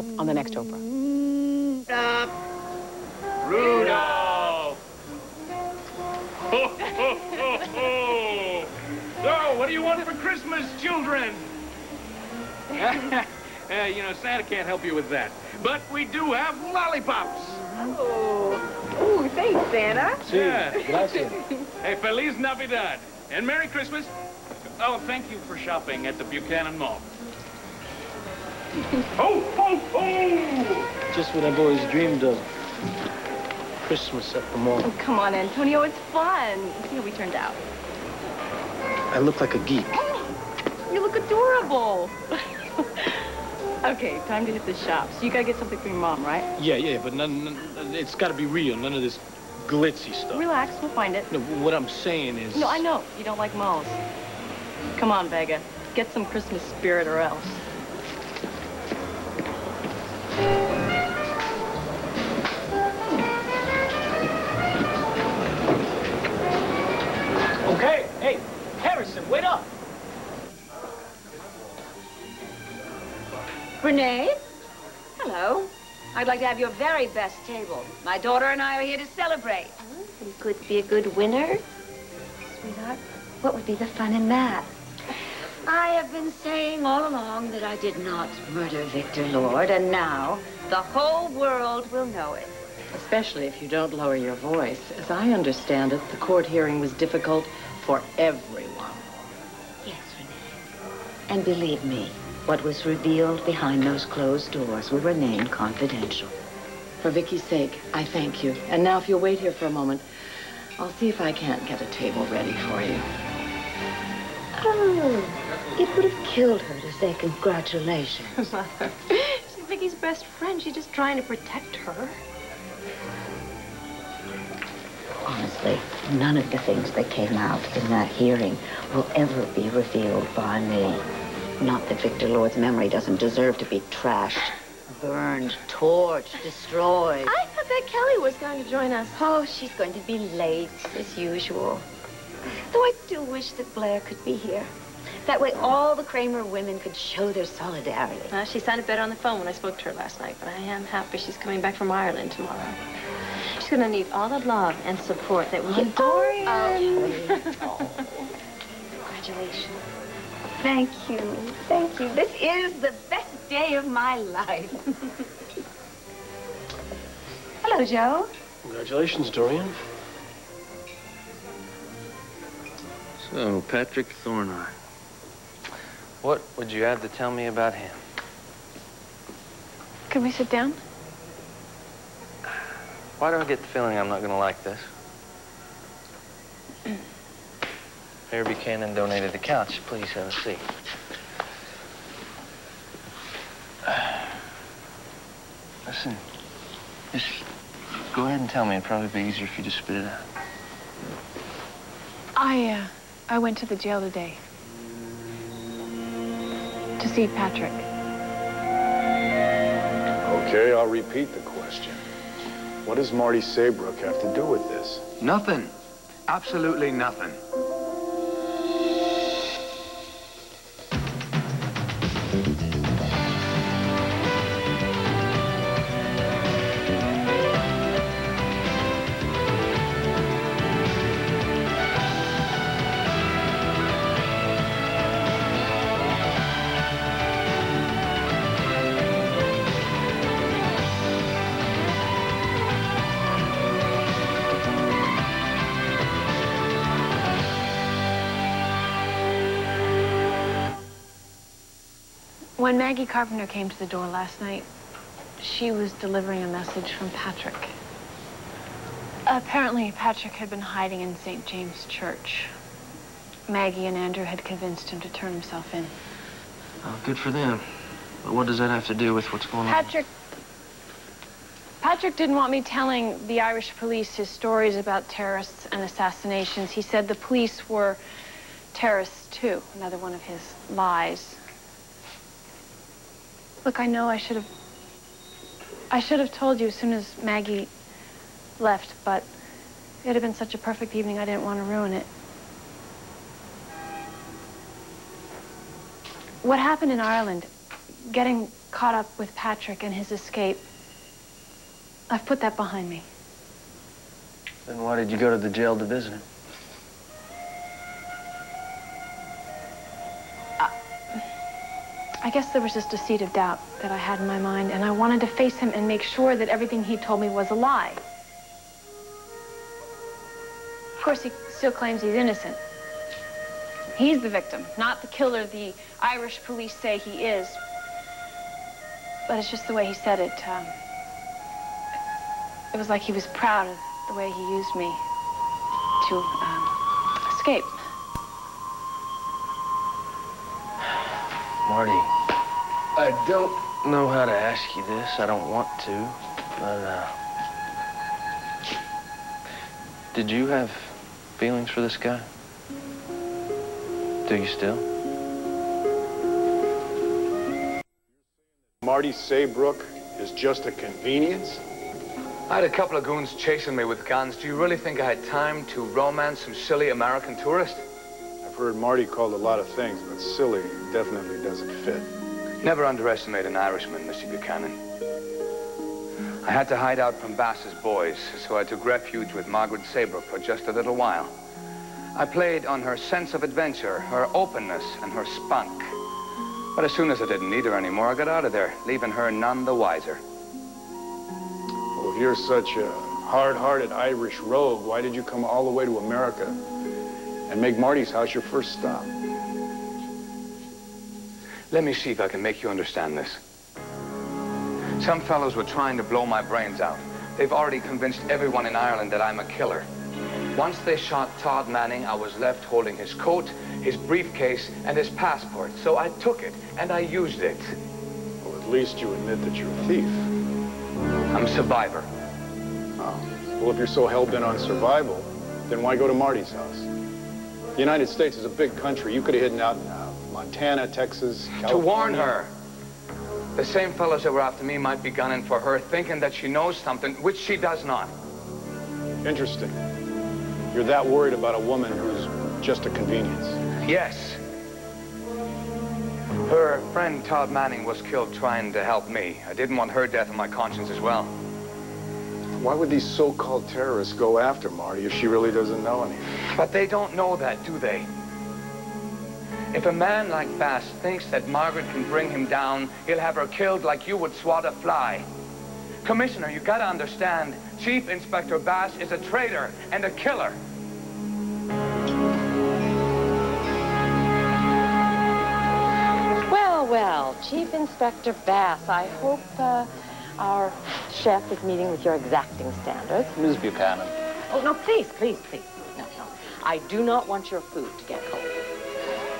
on the next Oprah. Stop. Rudolph! Ho, ho, ho, ho! So, what do you want for Christmas, children? You know, Santa can't help you with that. But we do have lollipops. Oh, thanks, Santa. Yeah. Gracias. Hey, Feliz Navidad. And Merry Christmas. Oh, thank you for shopping at the Buchanan Mall. Ho, ho, ho! Just what I've always dreamed of. Christmas at the mall. Oh, come on, Antonio, it's fun. See how we turned out. I look like a geek. You look adorable. Okay, time to hit the shops. You gotta get something for your mom, right? Yeah, but it's gotta be real. None of this glitzy stuff. Relax, we'll find it. No, what I'm saying is... No, I know. You don't like malls. Come on, Vega. Get some Christmas spirit or else. Okay, hey, Harrison, wait up. Renee? Hello. I'd like to have your very best table. My daughter and I are here to celebrate. Oh, you could be a good winner. Sweetheart, what would be the fun in that? I have been saying all along that I did not murder Victor Lord, and now the whole world will know it. Especially if you don't lower your voice. As I understand it, the court hearing was difficult for everyone. Yes, Renee. And believe me, what was revealed behind those closed doors will remain confidential. For Vicky's sake, I thank you. And now, if you'll wait here for a moment, I'll see if I can't get a table ready for you. Oh, it would have killed her to say congratulations. Mother, she's Vicky's best friend. She's just trying to protect her. Honestly, none of the things that came out in that hearing will ever be revealed by me. Not that Victor Lord's memory doesn't deserve to be trashed, burned, torched, destroyed. I thought that Kelly was going to join us. Oh, she's going to be late, as usual. Though I do wish that Blair could be here. That way all the Kramer women could show their solidarity. She sounded better on the phone when I spoke to her last night, but I am happy she's coming back from Ireland tomorrow. She's going to need all the love and support that we Dorian! Oh. Congratulations. Thank you. Thank you. This is the best day of my life. Hello, Joe. Congratulations, Dorian. So, Patrick Thornhart. What would you have to tell me about him? Can we sit down? Why do I get the feeling I'm not going to like this? Mayor Buchanan donated the couch. Please have a seat. Listen, just go ahead and tell me. It'd probably be easier if you just spit it out. I went to the jail today to see Patrick. Okay, I'll repeat the question. What does Marty Saybrook have to do with this? Nothing. Absolutely nothing. When Maggie Carpenter came to the door last night, she was delivering a message from Patrick. Apparently, Patrick had been hiding in St. James Church. Maggie and Andrew had convinced him to turn himself in. Oh, good for them. But what does that have to do with what's going on? Patrick didn't want me telling the Irish police his stories about terrorists and assassinations. He said the police were terrorists, too. Another one of his lies. Look, I know I should have told you as soon as Maggie left, but it had been such a perfect evening, I didn't want to ruin it. What happened in Ireland, getting caught up with Patrick and his escape. I've put that behind me. Then why did you go to the jail to visit him? I guess there was just a seed of doubt that I had in my mind, and I wanted to face him and make sure that everything he told me was a lie. Of course, he still claims he's innocent. He's the victim, not the killer the Irish police say he is. But it's just the way he said it. It was like he was proud of the way he used me to escape. Marty, I don't know how to ask you this. I don't want to, but, did you have feelings for this guy? Do you still? Marty Saybrook is just a convenience? I had a couple of goons chasing me with guns. Do you really think I had time to romance some silly American tourist? I've heard Marty called a lot of things, but silly definitely doesn't fit. Never underestimate an Irishman, Mr. Buchanan. I had to hide out from Bass's boys, so I took refuge with Margaret Saybrook for just a little while. I played on her sense of adventure, her openness, and her spunk. But as soon as I didn't need her anymore, I got out of there, leaving her none the wiser. Well, if you're such a hard-hearted Irish rogue, why did you come all the way to America and make Marty's house your first stop? Let me see if I can make you understand this. Some fellows were trying to blow my brains out. They've already convinced everyone in Ireland that I'm a killer. Once they shot Todd Manning, I was left holding his coat, his briefcase, and his passport. So I took it, and I used it. Well, at least you admit that you're a thief. I'm a survivor. Oh. Well, if you're so hell-bent on survival, then why go to Marty's house? The United States is a big country. You could have hidden out in Montana, Texas, California. To warn her. The same fellows that were after me might be gunning for her, thinking that she knows something, which she does not. Interesting. You're that worried about a woman who's just a convenience. Yes. Her friend Todd Manning was killed trying to help me. I didn't want her death on my conscience as well. Why would these so-called terrorists go after Marty if she really doesn't know anything? But they don't know that, do they? If a man like Bass thinks that Margaret can bring him down, he'll have her killed like you would swat a fly. Commissioner, you gotta understand, Chief Inspector Bass is a traitor and a killer. Well, Chief Inspector Bass, I hope our chef is meeting with your exacting standards. Ms. Buchanan. Oh, no, please. No. I do not want your food to get cold.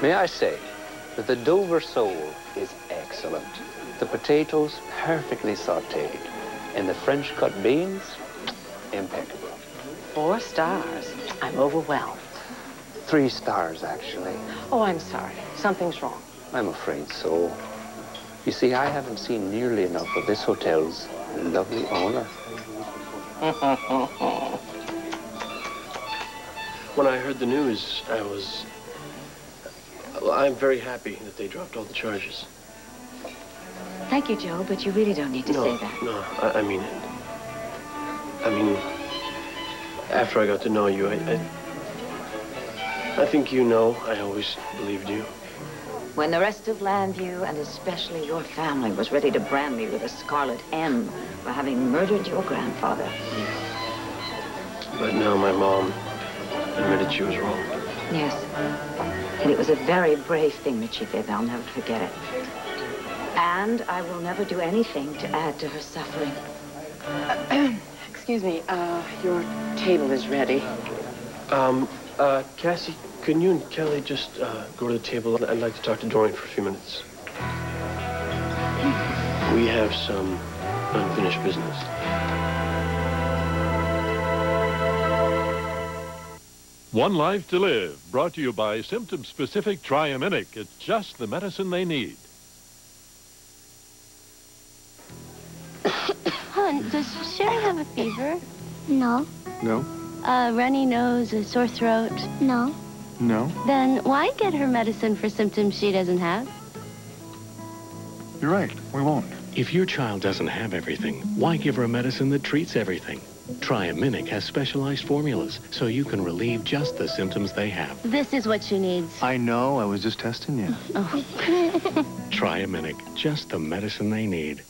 May I say that the Dover sole is excellent. The potatoes perfectly sautéed. And the French cut beans, impeccable. 4 stars. I'm overwhelmed. 3 stars, actually. Oh, I'm sorry. Something's wrong. I'm afraid so. You see, I haven't seen nearly enough of this hotel's lovely owner. When I heard the news, I'm very happy that they dropped all the charges. Thank you, Joe, but you really don't need to say that. No, I mean it. I mean, after I got to know you, I think you know I always believed you. When the rest of Llanview, and especially your family, was ready to brand me with a scarlet M for having murdered your grandfather. But now my mom admitted she was wrong. Yes. And it was a very brave thing that she did. I'll never forget it. And I will never do anything to add to her suffering. Excuse me, your table is ready. Cassie, can you and Kelly just go to the table? I'd like to talk to Dorian for a few minutes. We have some unfinished business. One Life to Live, brought to you by symptom-specific Triaminic. It's just the medicine they need. Hon, does Sherry have a fever? No. No? Runny nose, a sore throat? No. No? Then why get her medicine for symptoms she doesn't have? You're right. We won't. If your child doesn't have everything, why give her a medicine that treats everything? Triaminic has specialized formulas, so you can relieve just the symptoms they have. This is what she needs. I know. I was just testing you. Oh. Triaminic, just the medicine they need.